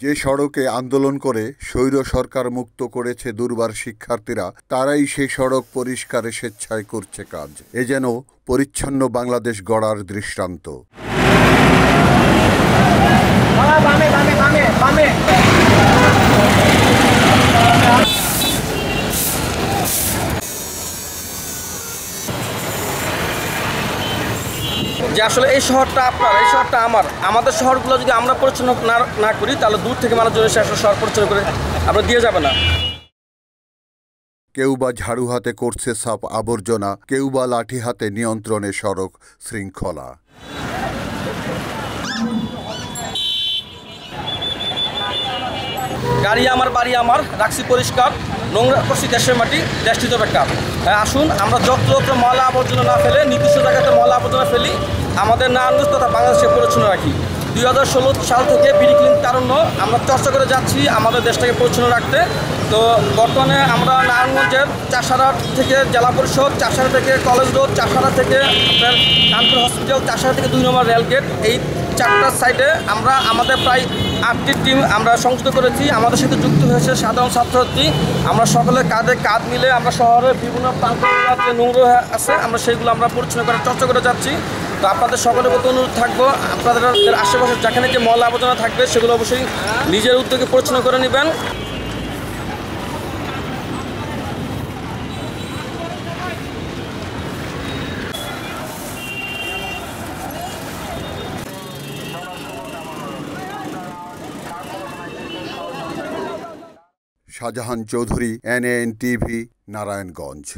যে সড়কে আন্দোলন করে স্বৈর সরকার মুক্ত করেছে দুর্বার শিক্ষার্থীরা, তারাই সেই সড়ক পরিষ্কারে স্বেচ্ছায় করছে কাজ। এ যেন পরিচ্ছন্ন বাংলাদেশ গড়ার দৃষ্টান্ত। যে আসলে এই শহরটা আপনার, এই শহরটা আমার, আমাদের শহরগুলো যদি আমরা পরিচ্ছন্ন না করি তাহলে দূর থেকে মানুষজন এসে আসলে শহর পরিচ্ছন্ন করে আমরা দিয়ে যাবে না। কেউ বা ঝাড়ু হাতে করছে সাফ আবর্জনা, কেউ বা লাঠি হাতে নিয়ন্ত্রণে সড়ক শৃঙ্খলা। গাড়ি আমার, বাড়ি আমার, রাখছি পরিষ্কার, নোংরা করছি দেশের মাটি, দেশটি তো বেকার। আসুন আমরা যত্র ময়লা আবর্জনা না ফেলে নির্দিষ্ট জায়গাতে ময়লা আবর্জনা ফেলি, আমাদের নারায়ণগঞ্জ তথা বাংলাদেশকে পরিচ্ছন্ন রাখি। 2016 সাল থেকে বিডি ক্লিন তারুণ্য আমরা চর্চা করে যাচ্ছি আমাদের দেশটাকে পরিচ্ছন্ন রাখতে। তো বর্তমানে আমরা নারায়ণগঞ্জের চাষাড়া থেকে জেলা পরিষদ, চাষাড়া থেকে কলেজ রোড, চাষাড়া থেকে আপনার কানপুর হসপিটাল, চাষাড়া থেকে 2 নম্বর রেলগেট, এই 4টা সাইডে আমরা আমাদের প্রায় 8টি টিম আমরা সংযুক্ত করেছি। আমাদের সাথে যুক্ত হয়েছে সাধারণ ছাত্রছাত্রী। আমরা সকলে কাঁধে কাঁধ মিলে আমরা শহরের বিভিন্ন প্রান্তের যে নোংরা আছে আমরা সেইগুলো আমরা পরিচ্ছন্ন করার চর্চা করে যাচ্ছি। তো আপনাদের সকলের প্রতি অনুরোধ থাকবো, আপনাদের আশেপাশে যেখানে যে ময়লা আবর্জনা থাকবে সেগুলো অবশ্যই নিজের উদ্যোগে পরিচ্ছন্ন করে নেবেন। Shahjahan Chowdhury, NAN TV, Narayanganj.